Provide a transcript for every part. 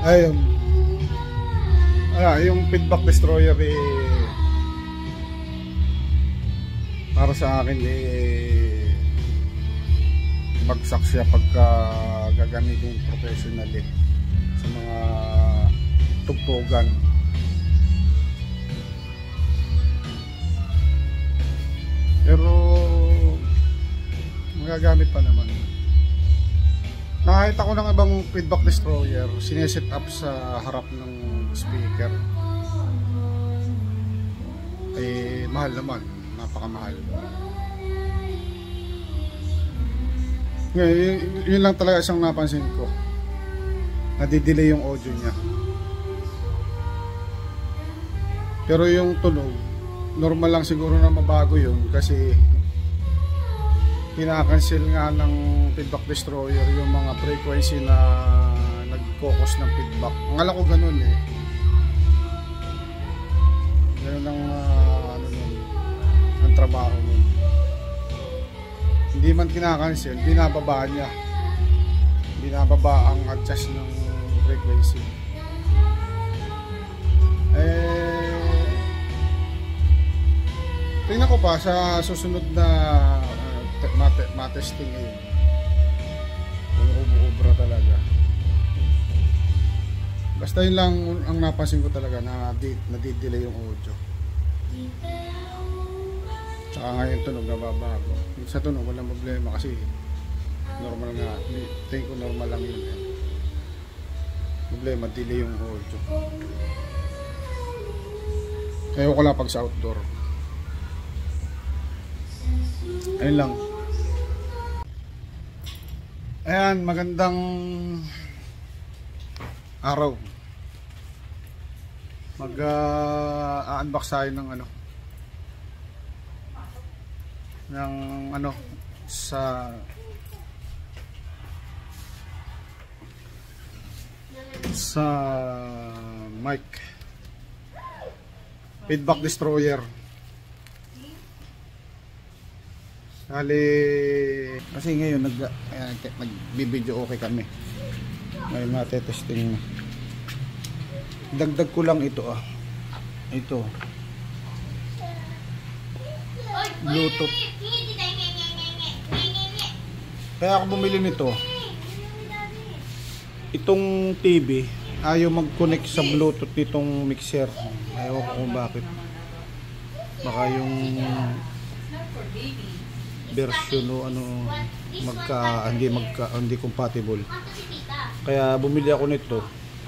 Ayun. Yung feedback destroyer para sa akin bagsak siya pagka gagamitin professional sa mga tugtugan. Pero magagamit pa naman. Nakita ko ng ibang feedback destroyer, sineset up sa harap ng speaker. Mahal naman, napakamahal. Ngayon, yun lang talaga isang napansin ko. Nadidelay yung audio niya. Pero yung tunog, normal lang siguro na mabago yun kasi kinakancel nga ng feedback destroyer yung mga frequency na nag-focus ng feedback. Ang alam ko ganun ganun ang trabaho mo. Hindi man kinakancel, binababa niya. Binababa ang adjust ng frequency. Tingnan ko pa sa susunod na matesting ngayon kung ubra talaga. Basta yun lang ang napansin ko talaga na nadidelay yung audio. Tsaka ngayon tunog nababago. Sa tunog walang problema kasi normal nga. Tingin ko normal lang yun problema, delay yung audio. Ayaw ko lang pag sa outdoor. Ayun lang. Ayan, magandang araw. Mag-unbox tayo ng sa mic feedback destroyer. Kasi ngayon nagbibideo okay kami. Ngayon matetesting. Dagdag ko lang ito Ito. Bluetooth. Kaya ako bumili nito. Itong TV ayaw mag-connect sa Bluetooth nitong mixer. Ayaw ko kung bakit. Baka yung version hindi compatible. Kaya bumili ako nito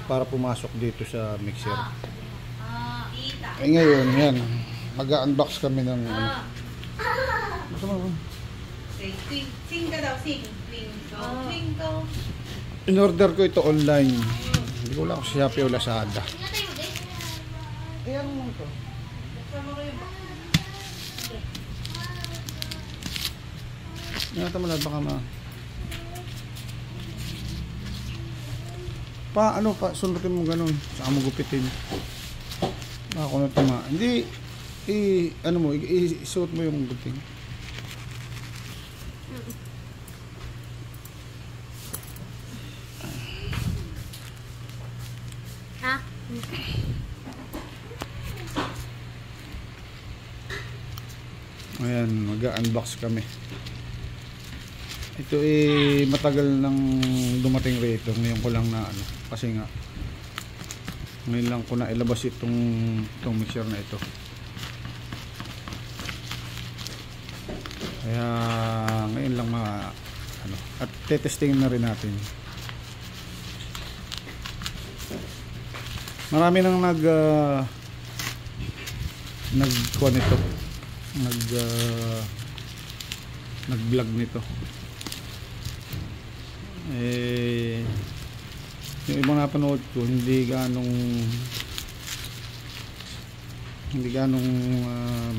para pumasok dito sa mixer. Ngayon yan, mag-unbox kami ng in order ko ito online. Hindi ko lang kung sa Shopee o Lazada. Ayan mo ito. Nata mo lang baka sundutin mo ganun saka mo gupitin ako na tama. Hindi isuot mo yung gupitin. Ayan, mag-unbox kami. Ito matagal nang dumating rito. Ngayon ko lang kasi nga ngayon lang ko na ilabas itong mixer na ito. Kaya ngayon lang at tetestingin na rin natin. Marami nang nag-vlog nito. Yung ibang napanood ko hindi ganong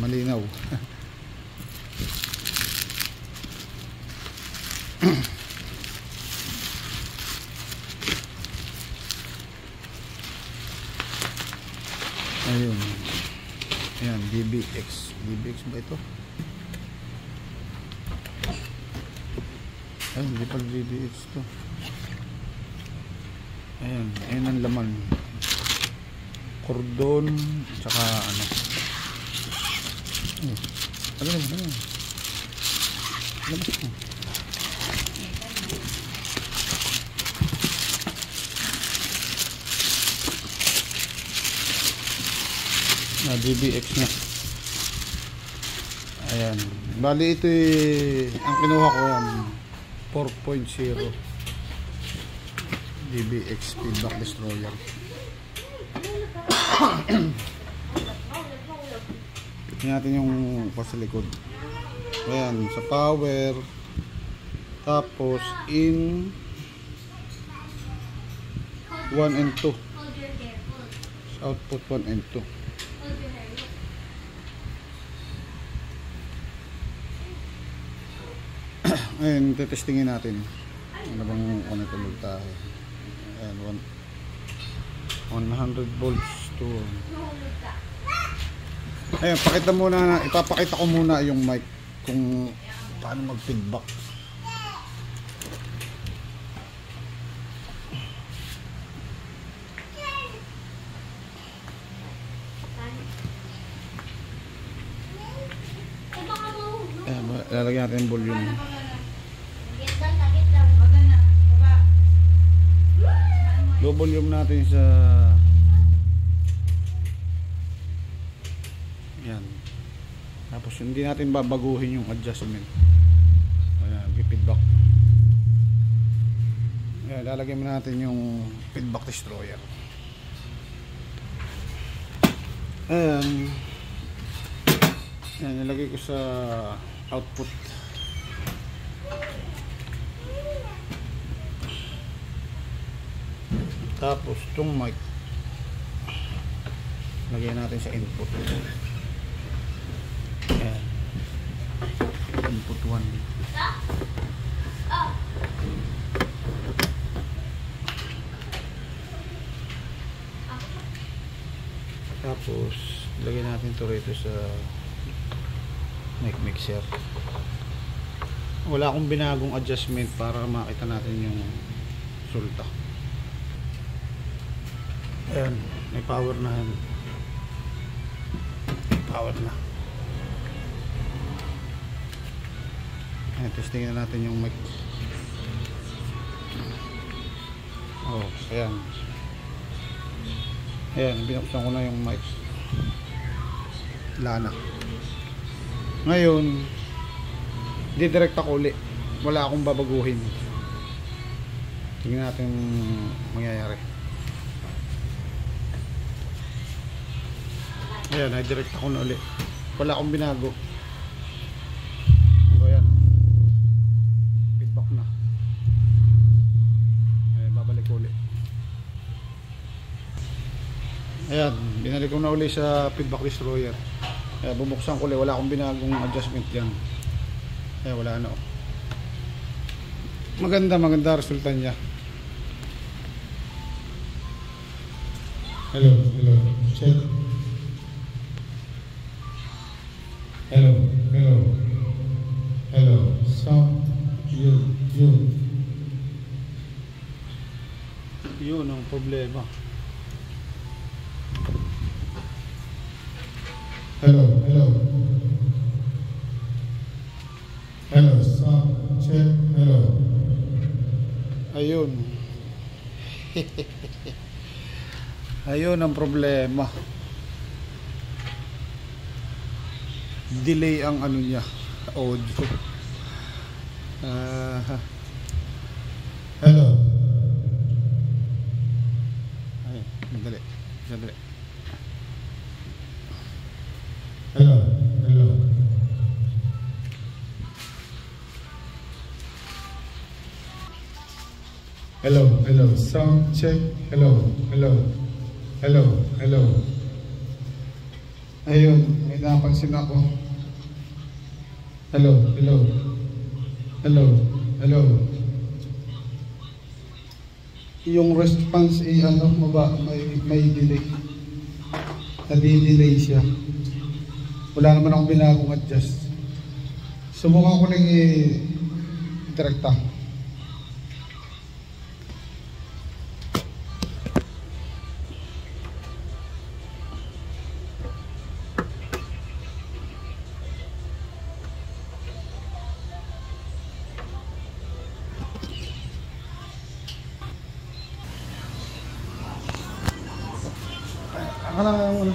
malinaw. Ayun. Ayan, DBX ba ito? Ay, hindi pala DBX to. Ayan, ayan ang laman. Cordon, tsaka ano. Ano naman, labas mo. DBX na. Ayan. Bali ito ang kinuha ko yan 4.0 DBX feedback destroyer. Tignan natin yung sa likod. Ayan, sa power. Tapos in 1 and 2. Output 1 and 2. Ayan, tetestingin natin. Ano bang connect ulit tayo. Ayan, 100 volts to. Ayan, ipapakita ko muna yung mic kung paano mag-feedback. Ayan, lalagyan natin yung volume. Low volume natin sa yan. Tapos hindi natin babaguhin yung adjustment. Ayan, feedback. Ayan, lalagyan mo natin yung feedback destroyer. Ayan. Ayan, nilagay ko sa output. Tapos itong mic lagyan natin sa input. Ayan. Input 1. Tapos lagyan natin ito rito sa mic mixer. Wala akong binagong adjustment para makita natin yung resulta. Ayan, may power na. Power na. Ayan, testingin na natin yung mic. Oh, ayan. Ayan, binuksan ko na yung mic. Wala na. Ngayon, didirect ako ulit. Wala akong babaguhin. Tingnan natin mangyayari. Ayan, na-direct ako na ulit. Wala akong binago. Ayan. Feedback na. Ayan, babalik ulit. Ayan, binalik ko na ulit sa feedback destroyer. Ayan, bubuksan ko ulit. Wala akong binagong adjustment dyan. Ayan, wala na. Maganda resulta niya. Hello. Check. Hello. Sound. Yun ang problema. Hello. Sound. Check. Hello. Ayun. Ayun ang problema. Delay ang ano niya, audio. Hello. Ay, sandali. Hello. Sound check. Hello. Ayun, may napansin ako. Hello. Yung response may delay. Nadi-delay siya. Wala naman akong binagong adjust. Subukan ko lang direkta. Akala nga yung ano.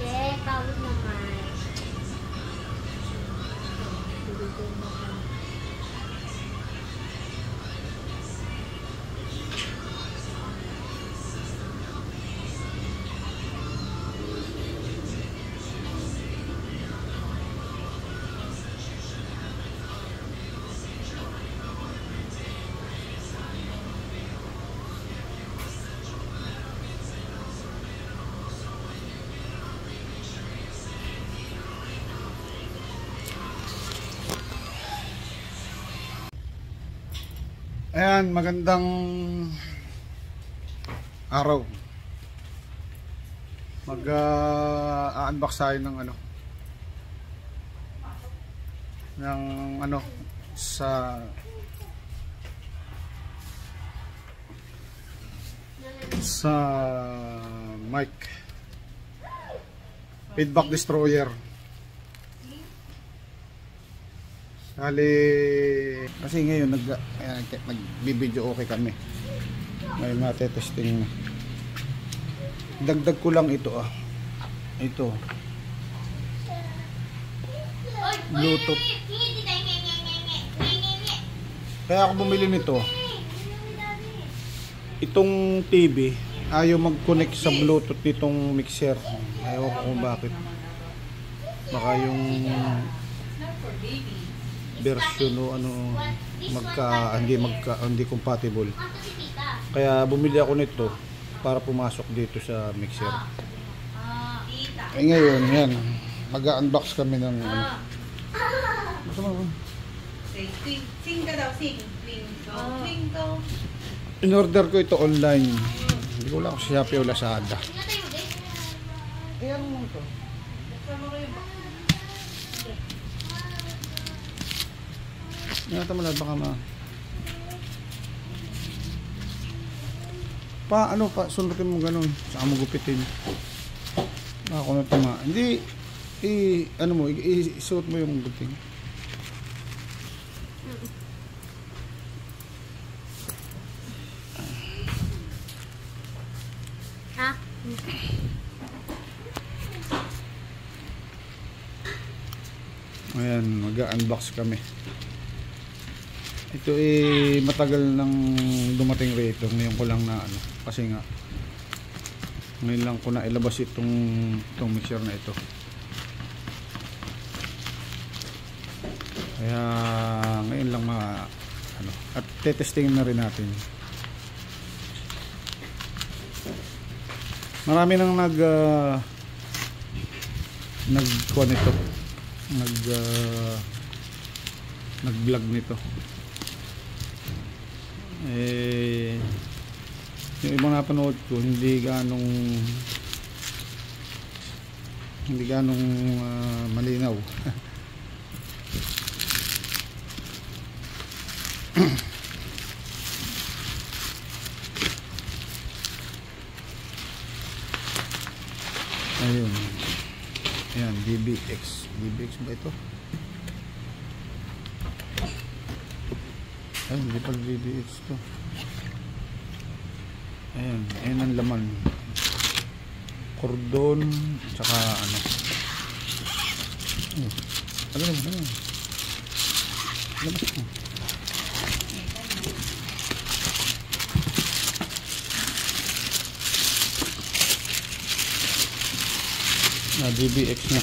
Eh, pawis naman. Ayan, magandang araw. Mag-unbox tayo ng ano, sa mic feedback destroyer. Kasi ngayon nagbibideo okay kami. May matetesting. Dagdag ko lang ito Ito. Bluetooth. Kaya ako bumili nito. Itong TV ayaw mag-connect sa Bluetooth nitong mixer. Ayaw ko kung bakit. Baka yung version o hindi compatible. Kaya bumili ako nito para pumasok dito sa mixer. Ngayon, yan. Mag-unbox kami ng Basta mo. Sing ka daw, sing. Twinkle. In-order ko ito online. Hindi ko lang sa Shopee o Lazada. Ayan mo ito. Ingatan mo lang, baka sundutin mo ganun. Saka mo gupitin. Baka kung tama. Hindi, isuot mo yung guting. Ha? Ayan, mag-unbox kami. Ito matagal nang dumating rito. Ngayon ko lang kasi nga ngayon lang ko na ilabas itong mixer na ito. Kaya ngayon lang at tetestingin na rin natin. Marami nang nag-vlog nito. Yung ibang napanood ko hindi ganong malinaw. Ayun. Ayan, DBX ba ito? Ay, hindi pala DBX to. Ayan, ayan ang laman. Cordon, tsaka ano mo? Labas mo. DBX na.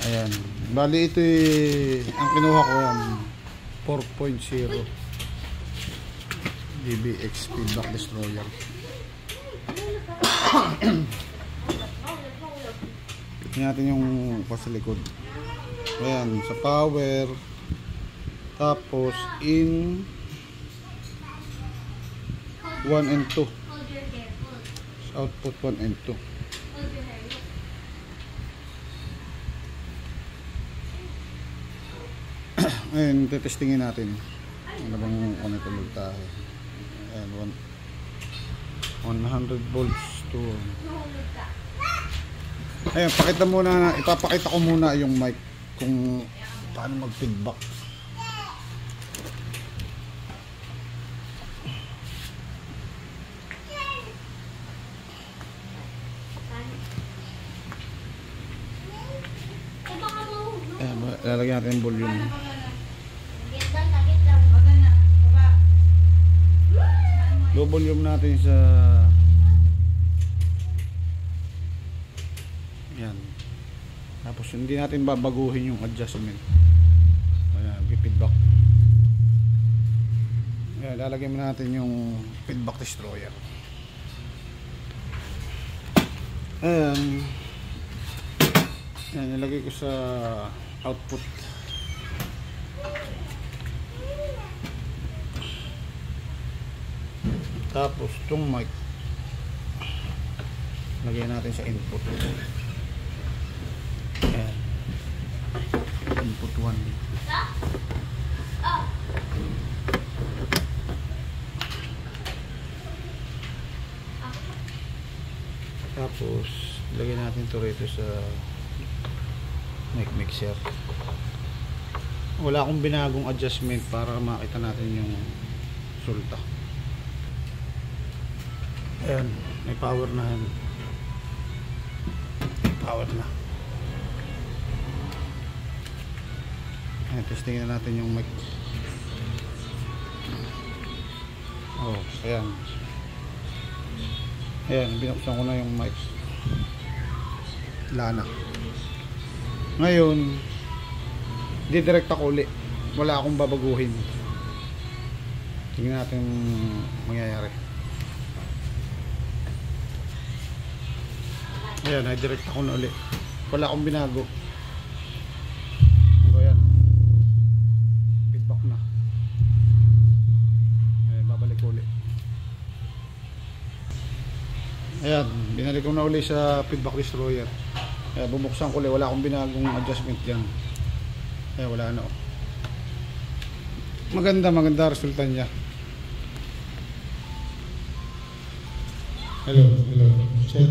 Ayan. Bali ito ang kinuha ko yan 4.0 DBX feedback destroyer. Tingnan natin yung sa likod. Ayan, sa power. Tapos in 1 and 2. Output 1 and 2. Ayan, tetestingin natin. Ano bang connected tayo? Ayan, 100 volts to. Ayan, ipapakita ko muna yung mic kung paano mag-feedback. lalagyan natin yung volume. Gitang, gitang. Baga na. Baba. Low volume natin sa yan. Tapos hindi natin babaguhin yung adjustment. Ayan, feedback. Ayan, lalagyan natin yung feedback destroyer. Ayan. Ayan, nilagay ko sa output. Tapos itong mic lagyan natin sa input. Ayan. Input 1. Tapos lagyan natin ito rito sa mic mixer. Wala akong binagong adjustment para makita natin yung resulta. Ayan, may power na yan. Power na. Ayan, testingin na natin yung mic. Oh, ayan. Ayan, binuksan ko na yung mic. Wala na. Ngayon, didirect ako ulit. Wala akong babaguhin. Tingnan natin mangyayari. Ayan, na-direct ako na ulit. Wala akong binago. Ayan. Feedback na. Ayan, babalik ko ulit. Ayan, binalik ko na ulit sa feedback destroyer. Ayan, bumuksan ko ulit. Wala akong binagong adjustment dyan. Ayan, wala na. Maganda resulta niya. Hello, hello. Check.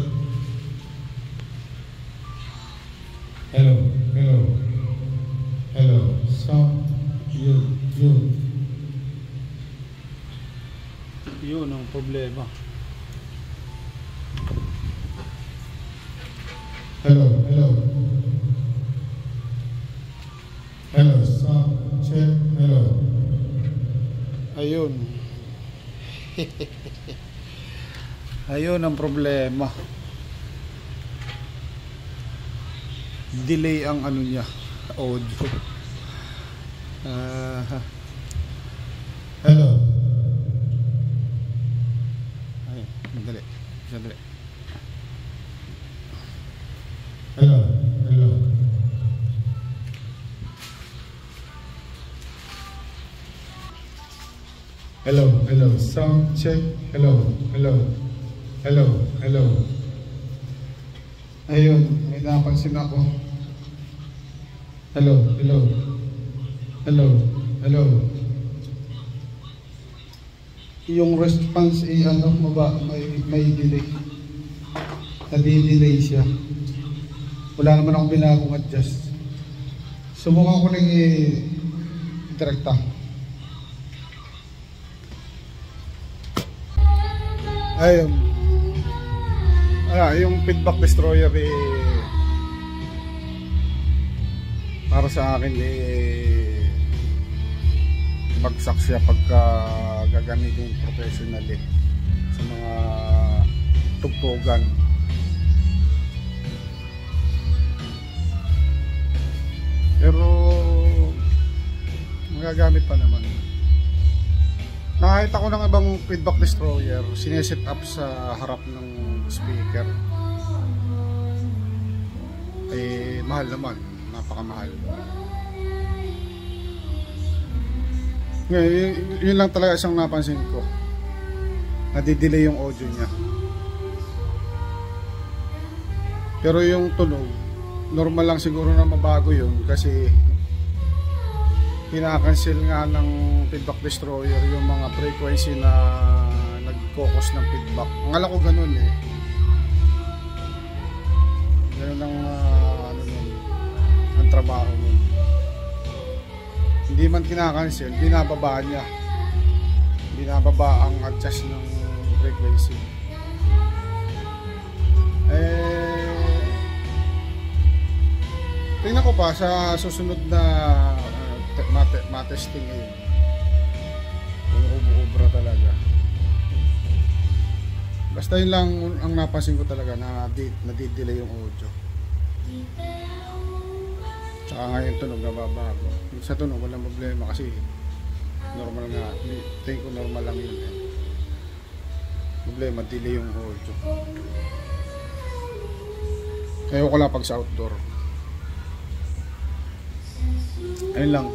Hello, hello. Hello. Sound. You. Yun ang problema. Hello, hello. Hello, sound. Check. Hello. Ayun. Ayun ang problema. Delay ang ano niya, audio. Hello. Ay, sandali. Hello, hello. Hello, hello. Sound check. Hello, hello. Hello, hello. Ayun, may napansin ako. Hello, hello. Hello, hello. Yung response ano, may delay. Nadi-delay siya. Wala naman akong binagong adjust. Subukan ko lang i-direkta. Ayun. Yung feedback destroyer para sa akin bagsak siya pagka gagamitin professionally sa mga tugtugan. Pero magagamit pa naman. Nakakita ko ng ibang feedback destroyer, sineset up sa harap ng speaker. Mahal naman, napakamahal. Ngayon, yun lang talaga isang napansin ko. Nadidelay yung audio niya. Pero yung tunog, normal lang siguro na mabago yun kasi kinakancel nga ng feedback destroyer yung mga frequency na nag-focus ng feedback. Ang alam ko ganun ganun ang ang trabaho mo. Hindi man kinakancel, binababa niya. Binababa ang adjust ng frequency. Tingnan ko pa sa susunod na matesting ngayon. Kung ubra talaga. Basta yun lang ang napansin ko talaga na nadidelay yung audio. Saka ngayon tunog nababago. Sa tunog walang problema kasi normal nga. Tingin ko normal lang yun eh. Problema, delay yung audio. Ayaw ko lang pag sa outdoor. Ayun lang.